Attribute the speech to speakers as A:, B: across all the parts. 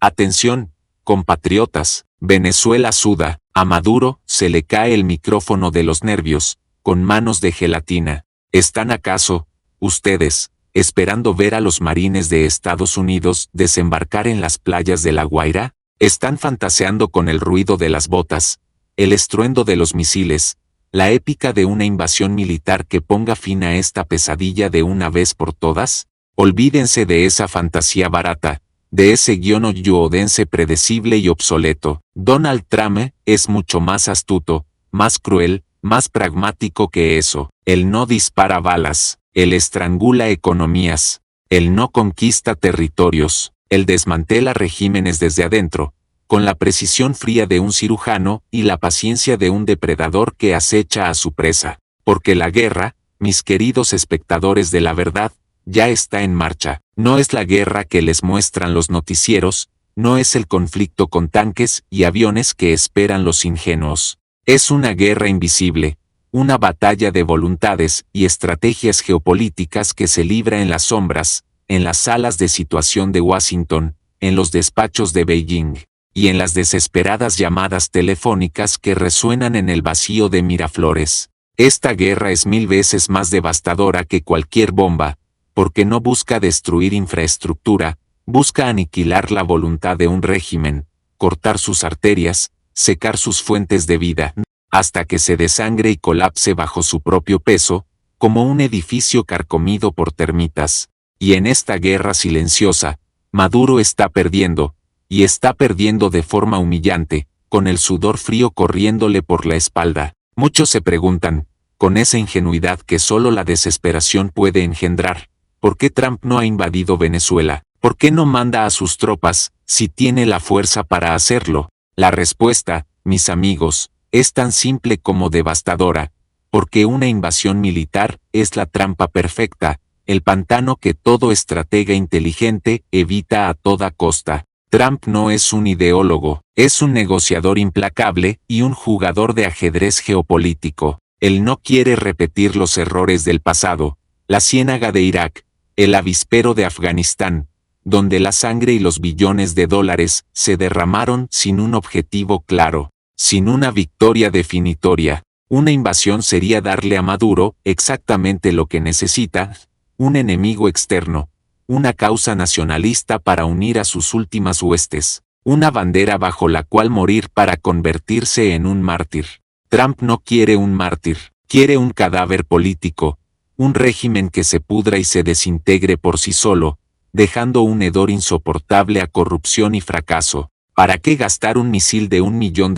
A: Atención, compatriotas, Venezuela suda, a Maduro se le cae el micrófono de los nervios, con manos de gelatina. ¿Están acaso, ustedes, esperando ver a los marines de Estados Unidos desembarcar en las playas de La Guaira? ¿Están fantaseando con el ruido de las botas, el estruendo de los misiles, la épica de una invasión militar que ponga fin a esta pesadilla de una vez por todas? Olvídense de esa fantasía barata, de ese guion hollywoodense predecible y obsoleto. Donald Trump es mucho más astuto, más cruel, más pragmático que eso. Él no dispara balas, él estrangula economías, él no conquista territorios, él desmantela regímenes desde adentro, con la precisión fría de un cirujano y la paciencia de un depredador que acecha a su presa. Porque la guerra, mis queridos espectadores de la verdad, ya está en marcha. No es la guerra que les muestran los noticieros, no es el conflicto con tanques y aviones que esperan los ingenuos. Es una guerra invisible, una batalla de voluntades y estrategias geopolíticas que se libra en las sombras, en las salas de situación de Washington, en los despachos de Beijing, y en las desesperadas llamadas telefónicas que resuenan en el vacío de Miraflores. Esta guerra es 1000 veces más devastadora que cualquier bomba, porque no busca destruir infraestructura, busca aniquilar la voluntad de un régimen, cortar sus arterias, secar sus fuentes de vida, hasta que se desangre y colapse bajo su propio peso, como un edificio carcomido por termitas. Y en esta guerra silenciosa, Maduro está perdiendo, y está perdiendo de forma humillante, con el sudor frío corriéndole por la espalda. Muchos se preguntan, con esa ingenuidad que solo la desesperación puede engendrar, ¿por qué Trump no ha invadido Venezuela? ¿Por qué no manda a sus tropas, si tiene la fuerza para hacerlo? La respuesta, mis amigos, es tan simple como devastadora, porque una invasión militar es la trampa perfecta, el pantano que todo estratega inteligente evita a toda costa. Trump no es un ideólogo, es un negociador implacable y un jugador de ajedrez geopolítico. Él no quiere repetir los errores del pasado, la ciénaga de Irak, el avispero de Afganistán, donde la sangre y los billones de dólares se derramaron sin un objetivo claro, sin una victoria definitoria. Una invasión sería darle a Maduro exactamente lo que necesita, un enemigo externo, una causa nacionalista para unir a sus últimas huestes, una bandera bajo la cual morir para convertirse en un mártir. Trump no quiere un mártir, quiere un cadáver político, un régimen que se pudra y se desintegre por sí solo, dejando un hedor insoportable a corrupción y fracaso. ¿Para qué gastar un misil de $1 millón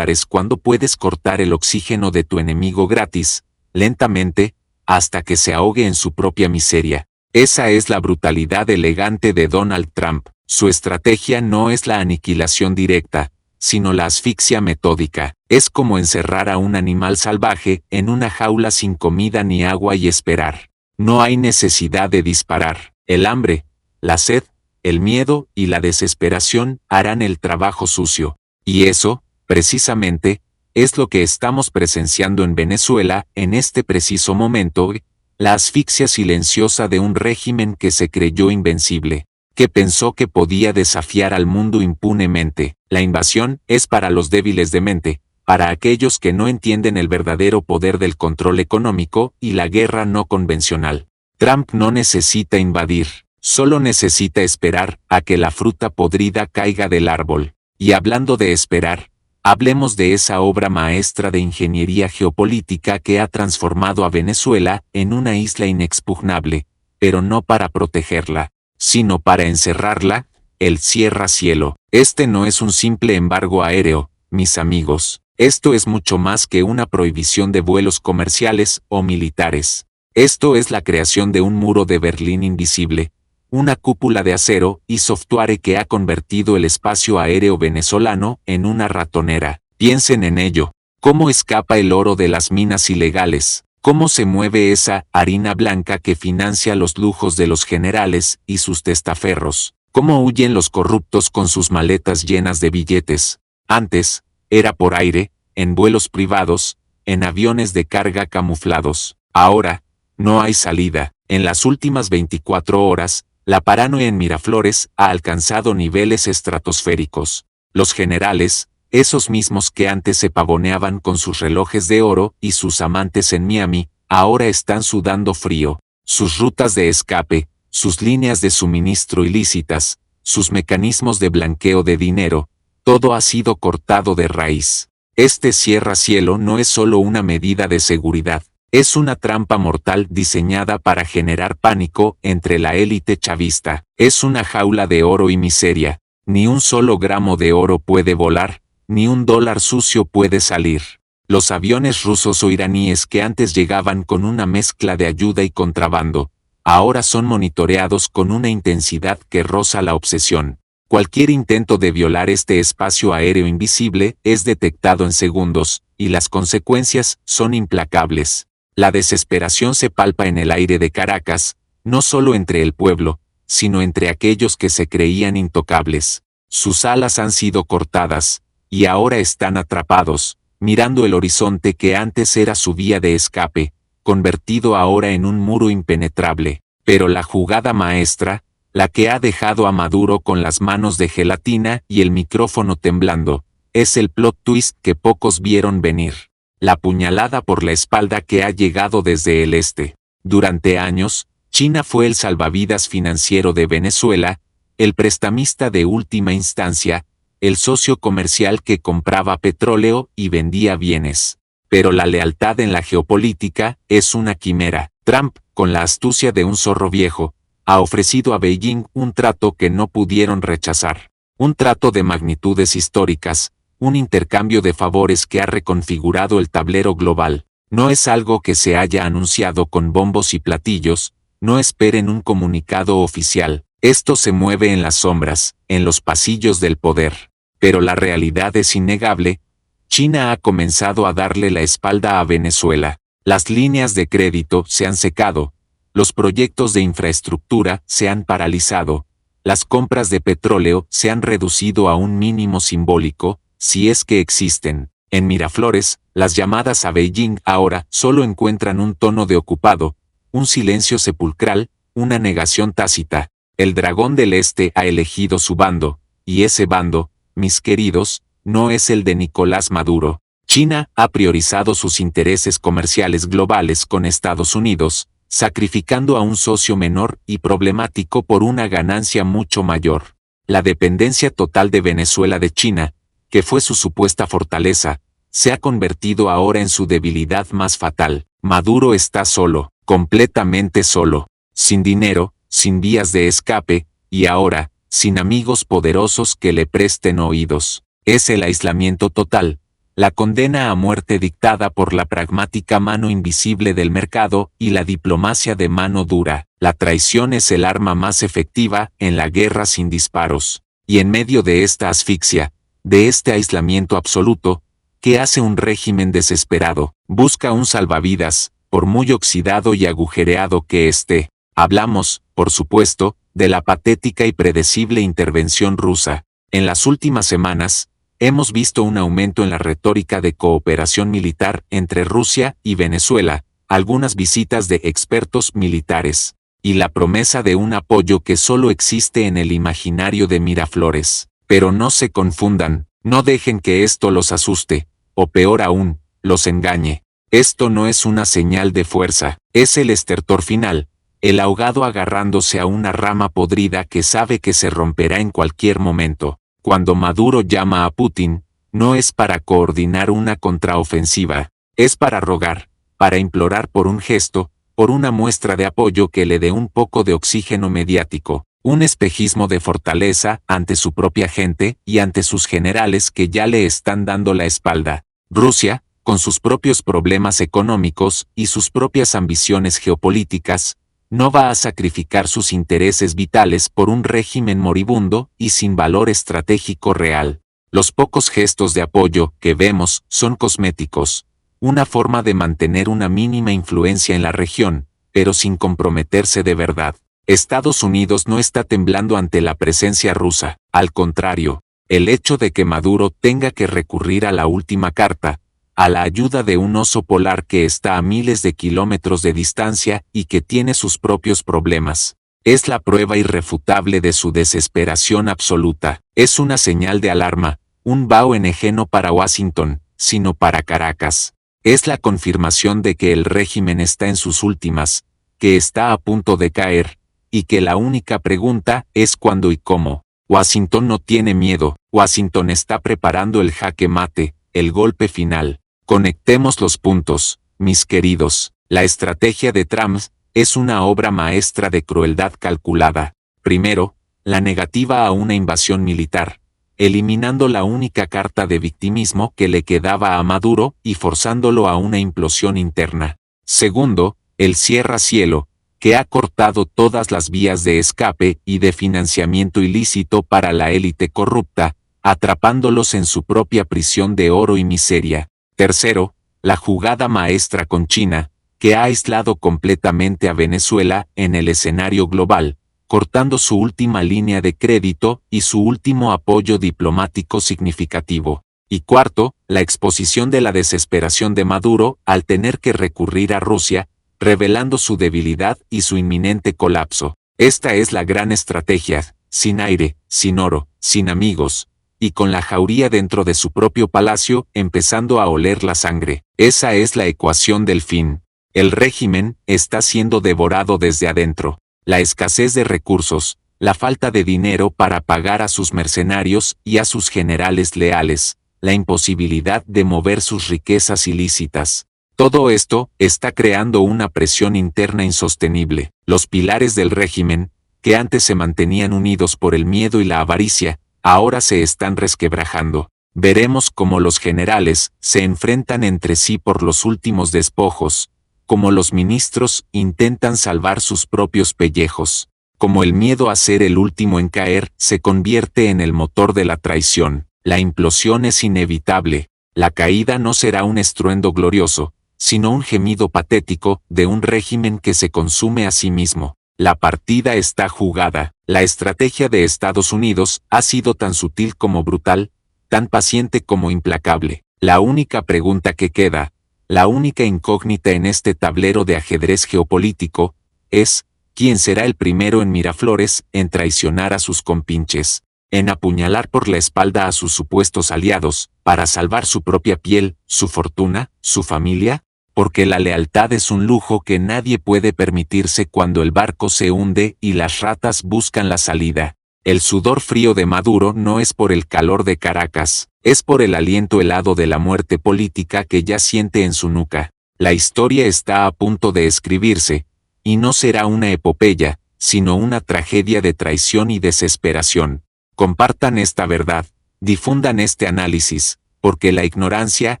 A: cuando puedes cortar el oxígeno de tu enemigo gratis, lentamente, hasta que se ahogue en su propia miseria? Esa es la brutalidad elegante de Donald Trump. Su estrategia no es la aniquilación directa, sino la asfixia metódica. Es como encerrar a un animal salvaje en una jaula sin comida ni agua y esperar. No hay necesidad de disparar. El hambre, la sed, el miedo y la desesperación harán el trabajo sucio. Y eso, precisamente, es lo que estamos presenciando en Venezuela en este preciso momento. La asfixia silenciosa de un régimen que se creyó invencible, que pensó que podía desafiar al mundo impunemente. La invasión es para los débiles de mente, para aquellos que no entienden el verdadero poder del control económico y la guerra no convencional. Trump no necesita invadir, solo necesita esperar a que la fruta podrida caiga del árbol. Y hablando de esperar, hablemos de esa obra maestra de ingeniería geopolítica que ha transformado a Venezuela en una isla inexpugnable, pero no para protegerla, sino para encerrarla, el cierra-cielo. Este no es un simple embargo aéreo, mis amigos. Esto es mucho más que una prohibición de vuelos comerciales o militares. Esto es la creación de un muro de Berlín invisible, una cúpula de acero y software que ha convertido el espacio aéreo venezolano en una ratonera. Piensen en ello. ¿Cómo escapa el oro de las minas ilegales? ¿Cómo se mueve esa harina blanca que financia los lujos de los generales y sus testaferros? ¿Cómo huyen los corruptos con sus maletas llenas de billetes? Antes, era por aire, en vuelos privados, en aviones de carga camuflados. Ahora, no hay salida. En las últimas 24 horas, La paranoia en Miraflores ha alcanzado niveles estratosféricos. Los generales, esos mismos que antes se pavoneaban con sus relojes de oro y sus amantes en Miami, ahora están sudando frío. Sus rutas de escape, sus líneas de suministro ilícitas, sus mecanismos de blanqueo de dinero, todo ha sido cortado de raíz. Este cierra-cielo no es solo una medida de seguridad, es una trampa mortal diseñada para generar pánico entre la élite chavista. Es una jaula de oro y miseria. Ni un solo gramo de oro puede volar, ni un dólar sucio puede salir. Los aviones rusos o iraníes que antes llegaban con una mezcla de ayuda y contrabando, ahora son monitoreados con una intensidad que roza la obsesión. Cualquier intento de violar este espacio aéreo invisible es detectado en segundos, y las consecuencias son implacables. La desesperación se palpa en el aire de Caracas, no solo entre el pueblo, sino entre aquellos que se creían intocables. Sus alas han sido cortadas, y ahora están atrapados, mirando el horizonte que antes era su vía de escape, convertido ahora en un muro impenetrable. Pero la jugada maestra, la que ha dejado a Maduro con las manos de gelatina y el micrófono temblando, es el plot twist que pocos vieron venir. La puñalada por la espalda que ha llegado desde el este. Durante años, China fue el salvavidas financiero de Venezuela, el prestamista de última instancia, el socio comercial que compraba petróleo y vendía bienes. Pero la lealtad en la geopolítica es una quimera. Trump, con la astucia de un zorro viejo, ha ofrecido a Beijing un trato que no pudieron rechazar. Un trato de magnitudes históricas, un intercambio de favores que ha reconfigurado el tablero global. No es algo que se haya anunciado con bombos y platillos, no esperen un comunicado oficial. Esto se mueve en las sombras, en los pasillos del poder. Pero la realidad es innegable. China ha comenzado a darle la espalda a Venezuela. Las líneas de crédito se han secado, los proyectos de infraestructura se han paralizado, las compras de petróleo se han reducido a un mínimo simbólico, si es que existen. En Miraflores, las llamadas a Beijing ahora solo encuentran un tono de ocupado, un silencio sepulcral, una negación tácita. El dragón del Este ha elegido su bando, y ese bando, mis queridos, no es el de Nicolás Maduro. China ha priorizado sus intereses comerciales globales con Estados Unidos, sacrificando a un socio menor y problemático por una ganancia mucho mayor. La dependencia total de Venezuela de China, que fue su supuesta fortaleza, se ha convertido ahora en su debilidad más fatal. Maduro está solo, completamente solo, sin dinero, sin vías de escape, y ahora, sin amigos poderosos que le presten oídos. Es el aislamiento total, la condena a muerte dictada por la pragmática mano invisible del mercado y la diplomacia de mano dura. La traición es el arma más efectiva en la guerra sin disparos. Y en medio de esta asfixia, de este aislamiento absoluto, ¿qué hace un régimen desesperado? Busca un salvavidas, por muy oxidado y agujereado que esté. Hablamos, por supuesto, de la patética y predecible intervención rusa. En las últimas semanas, hemos visto un aumento en la retórica de cooperación militar entre Rusia y Venezuela, algunas visitas de expertos militares, y la promesa de un apoyo que solo existe en el imaginario de Miraflores. Pero no se confundan, no dejen que esto los asuste, o peor aún, los engañe. Esto no es una señal de fuerza, es el estertor final, el ahogado agarrándose a una rama podrida que sabe que se romperá en cualquier momento. Cuando Maduro llama a Putin, no es para coordinar una contraofensiva, es para rogar, para implorar por un gesto, por una muestra de apoyo que le dé un poco de oxígeno mediático, un espejismo de fortaleza ante su propia gente y ante sus generales que ya le están dando la espalda. Rusia, con sus propios problemas económicos y sus propias ambiciones geopolíticas, no va a sacrificar sus intereses vitales por un régimen moribundo y sin valor estratégico real. Los pocos gestos de apoyo que vemos son cosméticos, una forma de mantener una mínima influencia en la región, pero sin comprometerse de verdad. Estados Unidos no está temblando ante la presencia rusa, al contrario, el hecho de que Maduro tenga que recurrir a la última carta, a la ayuda de un oso polar que está a miles de kilómetros de distancia y que tiene sus propios problemas, Es la prueba irrefutable de su desesperación absoluta. Es una señal de alarma, un BAONG no para Washington, sino para Caracas. Es la confirmación de que el régimen está en sus últimas, que está a punto de caer, y que la única pregunta es cuándo y cómo. Washington no tiene miedo, Washington está preparando el jaque mate, el golpe final. Conectemos los puntos, mis queridos. La estrategia de Trump es una obra maestra de crueldad calculada. Primero, la negativa a una invasión militar, eliminando la única carta de victimismo que le quedaba a Maduro y forzándolo a una implosión interna. Segundo, el cierra-cielo, que ha cortado todas las vías de escape y de financiamiento ilícito para la élite corrupta, atrapándolos en su propia prisión de oro y miseria. Tercero, la jugada maestra con China, que ha aislado completamente a Venezuela en el escenario global, cortando su última línea de crédito y su último apoyo diplomático significativo. Y cuarto, la exposición de la desesperación de Maduro al tener que recurrir a Rusia, revelando su debilidad y su inminente colapso. Esta es la gran estrategia, sin aire, sin oro, sin amigos, y con la jauría dentro de su propio palacio empezando a oler la sangre. Esa es la ecuación del fin. El régimen está siendo devorado desde adentro. La escasez de recursos, la falta de dinero para pagar a sus mercenarios y a sus generales leales, la imposibilidad de mover sus riquezas ilícitas. Todo esto está creando una presión interna insostenible. Los pilares del régimen, que antes se mantenían unidos por el miedo y la avaricia, ahora se están resquebrajando. Veremos cómo los generales se enfrentan entre sí por los últimos despojos, como los ministros intentan salvar sus propios pellejos, como el miedo a ser el último en caer se convierte en el motor de la traición. La implosión es inevitable. La caída no será un estruendo glorioso, sino un gemido patético de un régimen que se consume a sí mismo. La partida está jugada. La estrategia de Estados Unidos ha sido tan sutil como brutal, tan paciente como implacable. La única pregunta que queda, la única incógnita en este tablero de ajedrez geopolítico, es, ¿quién será el primero en Miraflores en traicionar a sus compinches, en apuñalar por la espalda a sus supuestos aliados, para salvar su propia piel, su fortuna, su familia? Porque la lealtad es un lujo que nadie puede permitirse cuando el barco se hunde y las ratas buscan la salida. El sudor frío de Maduro no es por el calor de Caracas, es por el aliento helado de la muerte política que ya siente en su nuca. La historia está a punto de escribirse, y no será una epopeya, sino una tragedia de traición y desesperación. Compartan esta verdad, difundan este análisis, porque la ignorancia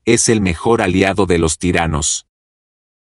A: es el mejor aliado de los tiranos.